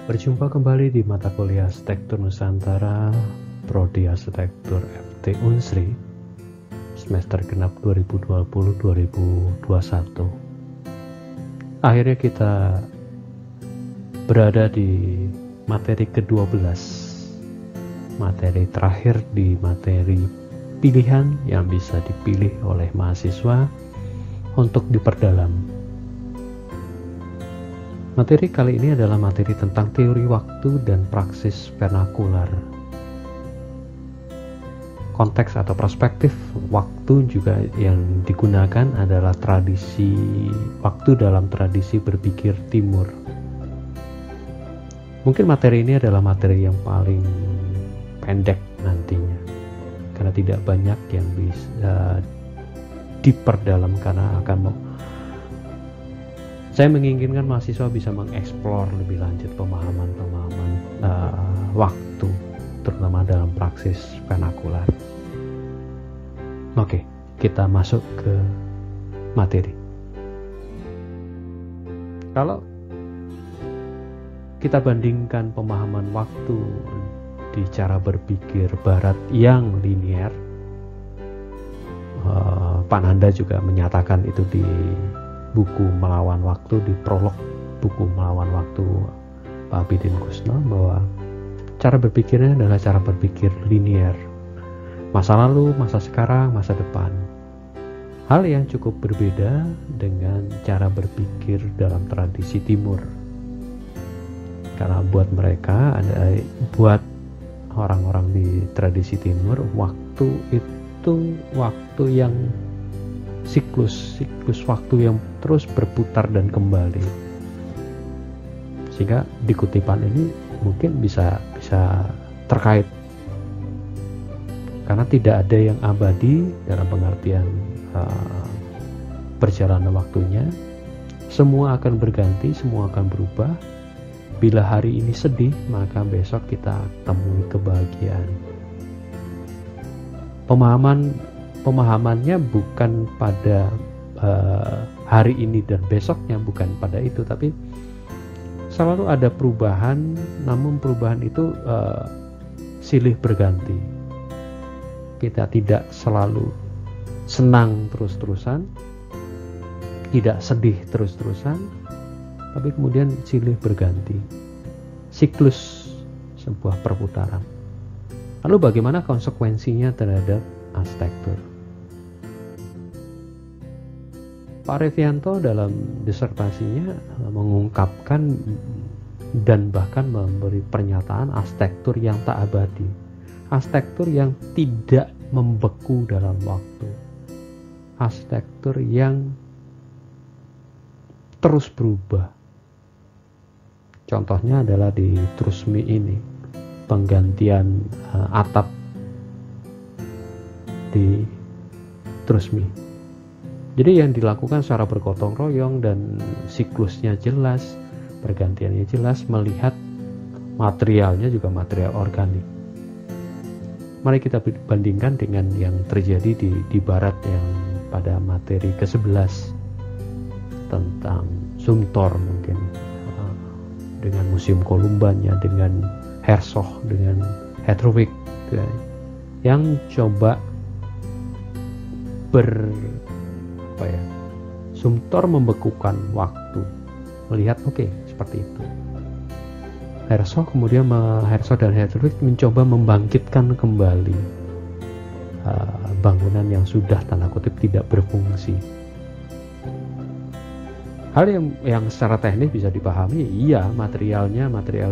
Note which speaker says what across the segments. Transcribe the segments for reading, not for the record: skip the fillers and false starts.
Speaker 1: Berjumpa kembali di mata kuliah Arsitektur Nusantara, Prodi Arsitektur FT Unsri, semester genap 2020-2021. Akhirnya kita berada di materi ke-12, materi terakhir di materi pilihan yang bisa dipilih oleh mahasiswa untuk diperdalam. Materi kali ini adalah materi tentang teori waktu dan praksis vernakular. Konteks atau perspektif waktu juga yang digunakan adalah tradisi waktu dalam tradisi berpikir timur. Mungkin materi ini adalah materi yang paling pendek nantinya, karena tidak banyak yang bisa diperdalam karena saya menginginkan mahasiswa bisa mengeksplor lebih lanjut pemahaman-pemahaman waktu, terutama dalam praksis vernakular. Oke, kita masuk ke materi. Kalau kita bandingkan pemahaman waktu di cara berpikir Barat yang linier, Pak Nanda juga menyatakan itu di buku Melawan Waktu, di prolog buku Melawan Waktu Pak Abidin Kusno, bahwa cara berpikirnya adalah cara berpikir linier, masa lalu, masa sekarang, masa depan. Hal yang cukup berbeda dengan cara berpikir dalam tradisi timur, karena buat orang-orang di tradisi timur, waktu itu waktu yang siklus waktu yang terus berputar dan kembali, sehingga di kutipan ini mungkin bisa terkait, karena tidak ada yang abadi dalam pengertian perjalanan waktunya. Semua akan berganti, semua akan berubah. Bila hari ini sedih, maka besok kita temui kebahagiaan. Pemahamannya bukan pada hari ini dan besoknya, bukan pada itu, tapi selalu ada perubahan, namun perubahan itu silih berganti. Kita tidak selalu senang terus-terusan, tidak sedih terus-terusan, tapi kemudian silih berganti, siklus sebuah perputaran. Lalu bagaimana konsekuensinya terhadap arsitektur? Pak Revianto dalam disertasinya mengungkapkan dan bahkan memberi pernyataan arsitektur yang tak abadi, arsitektur yang tidak membeku dalam waktu, arsitektur yang terus berubah. Contohnya adalah di Trusmi ini, penggantian atap di Trusmi. Jadi yang dilakukan secara bergotong royong dan siklusnya jelas, pergantiannya jelas, melihat materialnya juga material organik. Mari kita bandingkan dengan yang terjadi di Barat yang pada materi ke-11 tentang Sumtor, mungkin dengan Museum Kolumbannya, dengan Herzog, dengan Hedwig, yang coba Sumtor membekukan waktu, melihat seperti itu. Herzog dan Hedwig mencoba membangkitkan kembali bangunan yang sudah tanda kutip tidak berfungsi. Hal yang secara teknis bisa dipahami, iya, material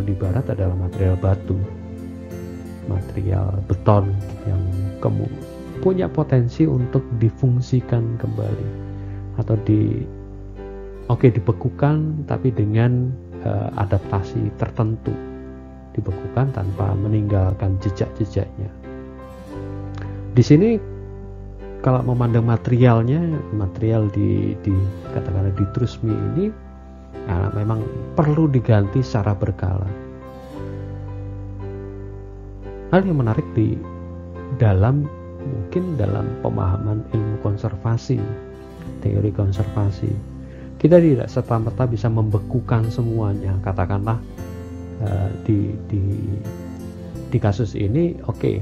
Speaker 1: di Barat adalah material batu, material beton yang punya potensi untuk difungsikan kembali, atau dibekukan tapi dengan adaptasi tertentu, dibekukan tanpa meninggalkan jejak-jejaknya. Di sini kalau memandang material katakanlah di Trusmi ini, memang perlu diganti secara berkala. Hal yang menarik mungkin dalam pemahaman ilmu konservasi, teori konservasi, kita tidak serta-merta bisa membekukan semuanya. Katakanlah Di kasus ini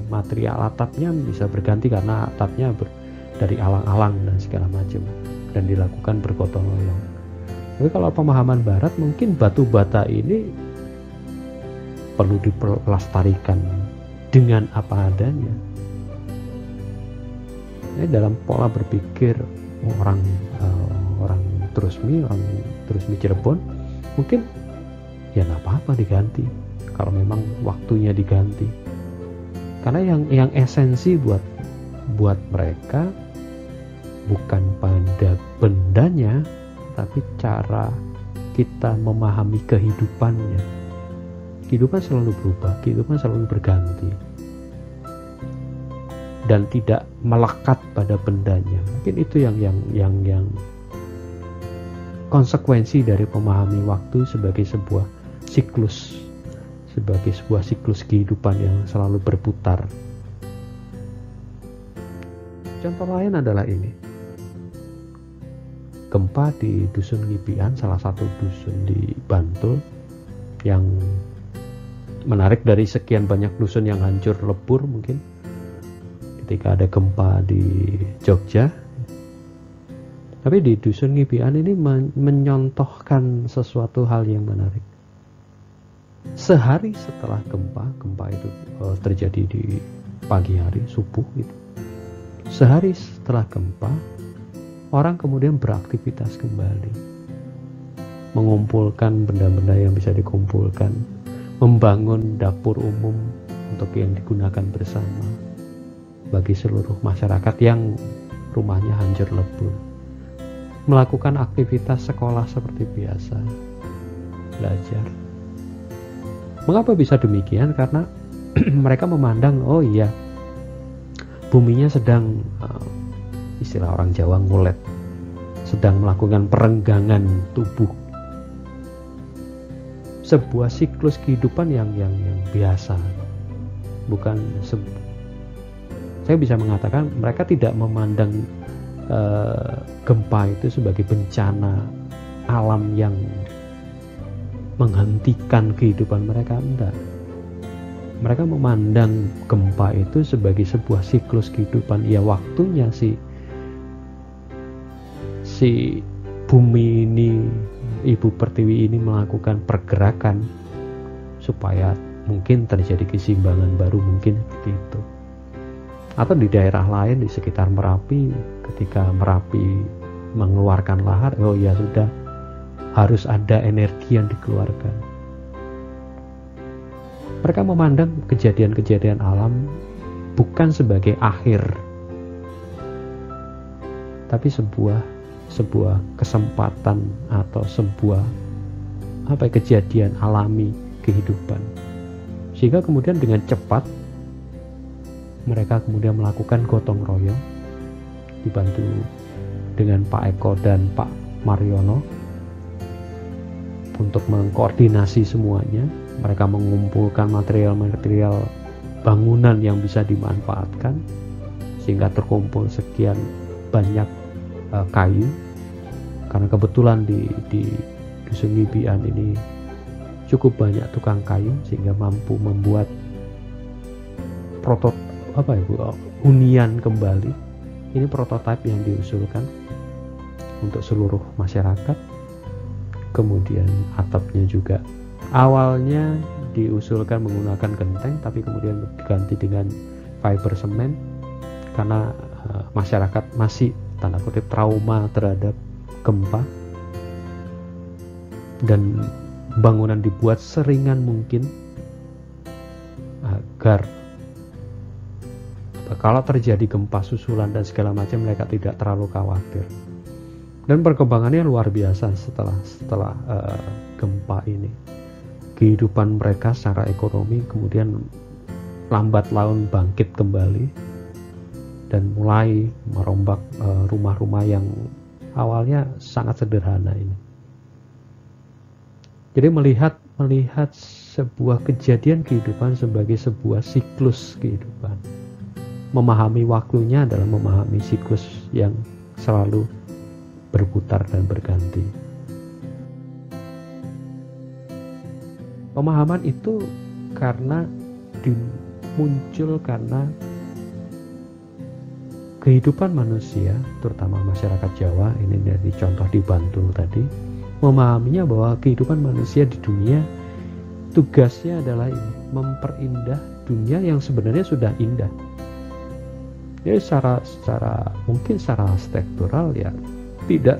Speaker 1: material atapnya bisa berganti karena atapnya dari alang-alang dan segala macam, dan dilakukan bergotong royong. Tapi kalau pemahaman barat, mungkin batu bata ini perlu dilestarikan dengan apa adanya. Dalam pola berpikir orang Trusmi Cirebon, mungkin ya nggak apa-apa diganti kalau memang waktunya diganti, karena yang esensi buat mereka bukan pada bendanya, tapi cara kita memahami kehidupannya. Kehidupan selalu berubah, kehidupan selalu berganti, dan tidak melekat pada bendanya. Mungkin itu yang konsekuensi dari memahami waktu sebagai sebuah siklus, sebagai sebuah siklus kehidupan yang selalu berputar. Contoh lain adalah ini. Gempa di Dusun Ngibian, salah satu dusun di Bantul, yang menarik dari sekian banyak dusun yang hancur lebur mungkin ketika ada gempa di Jogja. Tapi di Dusun Ngibian ini menyontohkan sesuatu hal yang menarik. Sehari setelah gempa itu terjadi di pagi hari, subuh gitu. Sehari setelah gempa, orang kemudian beraktivitas kembali, mengumpulkan benda-benda yang bisa dikumpulkan, membangun dapur umum untuk yang digunakan bersama bagi seluruh masyarakat yang rumahnya hancur lebur, melakukan aktivitas sekolah seperti biasa, belajar. Mengapa bisa demikian? Karena mereka memandang, oh iya, buminya sedang, istilah orang Jawa, ngulet, sedang melakukan perenggangan tubuh. Sebuah siklus kehidupan yang biasa. Bukan saya bisa mengatakan mereka tidak memandang gempa itu sebagai bencana alam yang menghentikan kehidupan mereka, enggak. Mereka memandang gempa itu sebagai sebuah siklus kehidupan. Ya, waktunya si bumi ini, Ibu Pertiwi ini melakukan pergerakan supaya mungkin terjadi keseimbangan baru, mungkin seperti itu. Atau di daerah lain di sekitar Merapi, ketika Merapi mengeluarkan lahar, oh ya sudah, harus ada energi yang dikeluarkan. Mereka memandang kejadian-kejadian alam bukan sebagai akhir, tapi sebuah kesempatan atau sebuah kejadian alami kehidupan. Sehingga kemudian dengan cepat mereka kemudian melakukan gotong royong, dibantu dengan Pak Eko dan Pak Mariono untuk mengkoordinasi semuanya. Mereka mengumpulkan material-material bangunan yang bisa dimanfaatkan sehingga terkumpul sekian banyak kayu. Karena kebetulan di Dusun Ngibian ini cukup banyak tukang kayu sehingga mampu membuat hunian kembali. Ini prototipe yang diusulkan untuk seluruh masyarakat. Kemudian atapnya juga awalnya diusulkan menggunakan genteng, tapi kemudian diganti dengan fiber semen karena masyarakat masih tanda kutip trauma terhadap gempa, dan bangunan dibuat seringan mungkin agar kalau terjadi gempa susulan dan segala macam mereka tidak terlalu khawatir. Dan perkembangannya luar biasa setelah gempa ini. Kehidupan mereka secara ekonomi kemudian lambat laun bangkit kembali dan mulai merombak rumah-rumah yang awalnya sangat sederhana ini. Jadi melihat sebuah kejadian kehidupan sebagai sebuah siklus kehidupan. Memahami waktunya adalah memahami siklus yang selalu berputar dan berganti. Pemahaman itu muncul karena kehidupan manusia, terutama masyarakat Jawa, ini dari contoh di Bantul tadi, memahaminya bahwa kehidupan manusia di dunia tugasnya adalah ini, memperindah dunia yang sebenarnya sudah indah. Jadi mungkin secara struktural ya tidak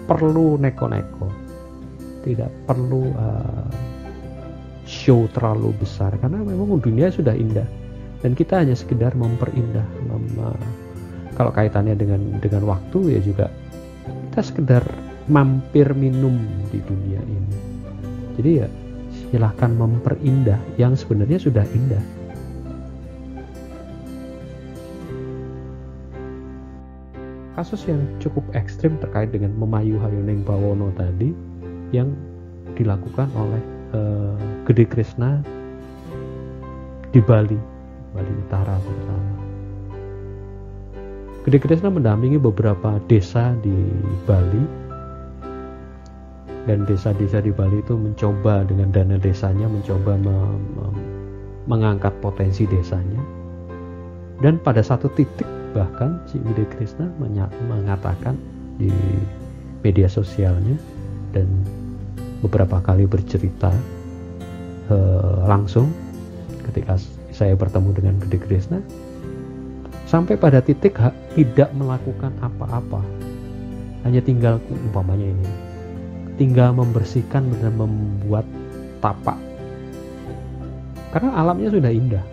Speaker 1: perlu neko-neko, tidak perlu show terlalu besar, karena memang dunia sudah indah dan kita hanya sekedar memperindah. Kalau kaitannya dengan waktu ya juga kita sekedar mampir minum di dunia ini. Jadi ya silahkan memperindah yang sebenarnya sudah indah. Kasus yang cukup ekstrim terkait dengan Memayu Hayuning Bawono tadi yang dilakukan oleh Gede Krishna di Bali Utara terutama. Gede Krishna mendampingi beberapa desa di Bali, dan desa-desa di Bali itu mencoba dengan dana desanya mencoba mengangkat potensi desanya. Dan pada satu titik bahkan si Gede Krishna mengatakan di media sosialnya dan beberapa kali bercerita langsung ketika saya bertemu dengan Gede Krishna, sampai pada titik tidak melakukan apa-apa, hanya tinggal umpamanya ini, tinggal membersihkan dan membuat tapak, karena alamnya sudah indah,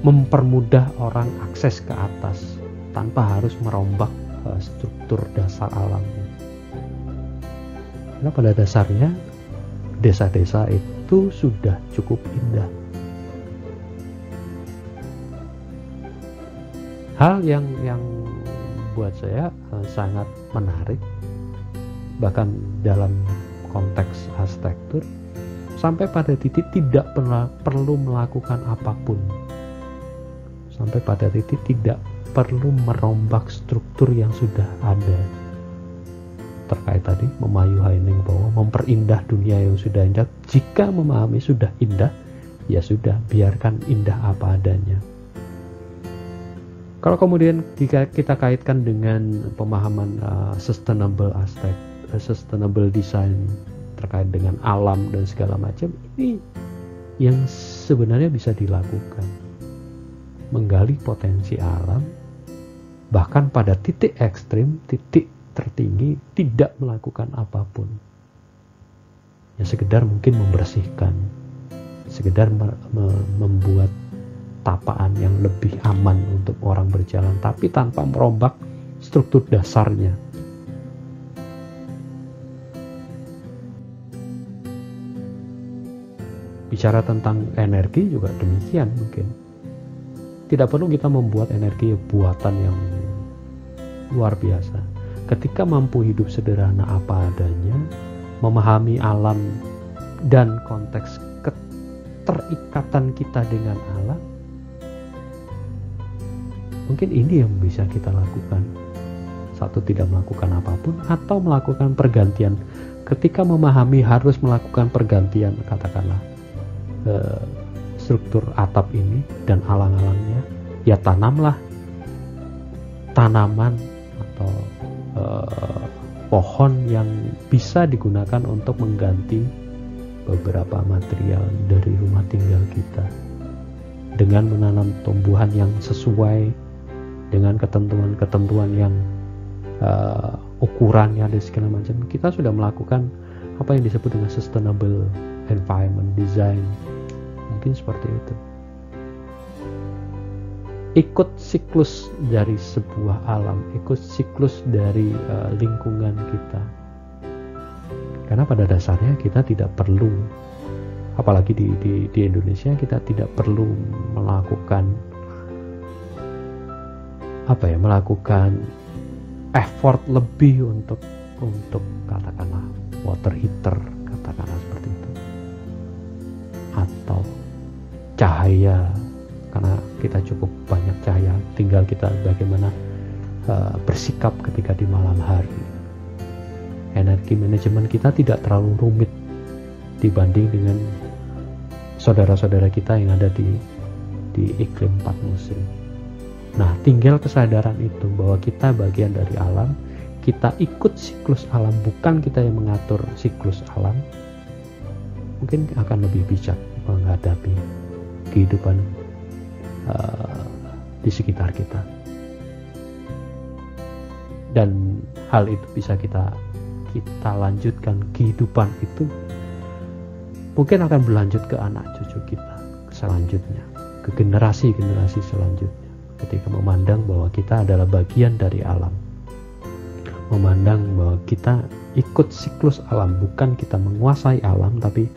Speaker 1: mempermudah orang akses ke atas tanpa harus merombak struktur dasar alamnya. Karena pada dasarnya desa-desa itu sudah cukup indah. Hal yang buat saya sangat menarik, bahkan dalam konteks arsitektur, sampai pada titik tidak perlu melakukan apapun, sampai pada titik tidak perlu merombak struktur yang sudah ada. Terkait tadi Memayu Hayuning Bawono, memperindah dunia yang sudah indah. Jika memahami sudah indah, ya sudah, biarkan indah apa adanya. Kalau kemudian jika kita kaitkan dengan pemahaman sustainable design terkait dengan alam dan segala macam, ini yang sebenarnya bisa dilakukan, menggali potensi alam, bahkan pada titik ekstrim, titik tertinggi tidak melakukan apapun, ya sekedar mungkin membersihkan, sekedar membuat tapaan yang lebih aman untuk orang berjalan, tapi tanpa merombak struktur dasarnya. Bicara tentang energi juga demikian, mungkin tidak perlu kita membuat energi buatan yang luar biasa. Ketika mampu hidup sederhana apa adanya, memahami alam dan konteks keterikatan kita dengan alam, mungkin ini yang bisa kita lakukan. Satu, tidak melakukan apapun, atau melakukan pergantian. Ketika memahami harus melakukan pergantian, katakanlah struktur atap ini dan alang-alangnya, ya tanamlah tanaman atau pohon yang bisa digunakan untuk mengganti beberapa material dari rumah tinggal kita, dengan menanam tumbuhan yang sesuai dengan ketentuan-ketentuan yang ukurannya dan segala macam. Kita sudah melakukan apa yang disebut dengan sustainable environment design, mungkin seperti itu. Ikut siklus dari sebuah alam, ikut siklus dari lingkungan kita. Karena pada dasarnya kita tidak perlu, apalagi di Indonesia, kita tidak perlu melakukan melakukan effort lebih untuk katakanlah water heater, katakanlah seperti itu, atau cahaya, karena kita cukup banyak cahaya, tinggal kita bagaimana bersikap ketika di malam hari. energi manajemen kita tidak terlalu rumit dibanding dengan saudara-saudara kita yang ada di iklim 4 musim. Nah, tinggal kesadaran itu bahwa kita bagian dari alam, kita ikut siklus alam, bukan kita yang mengatur siklus alam, mungkin akan lebih bijak menghadapi kehidupan di sekitar kita. Dan hal itu bisa kita lanjutkan, kehidupan itu mungkin akan berlanjut ke anak cucu kita selanjutnya, ke generasi-generasi selanjutnya, ketika memandang bahwa kita adalah bagian dari alam, memandang bahwa kita ikut siklus alam, bukan kita menguasai alam, tapi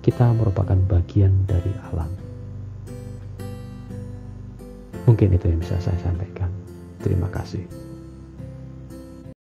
Speaker 1: kita merupakan bagian dari alam. Mungkin itu yang bisa saya sampaikan. Terima kasih.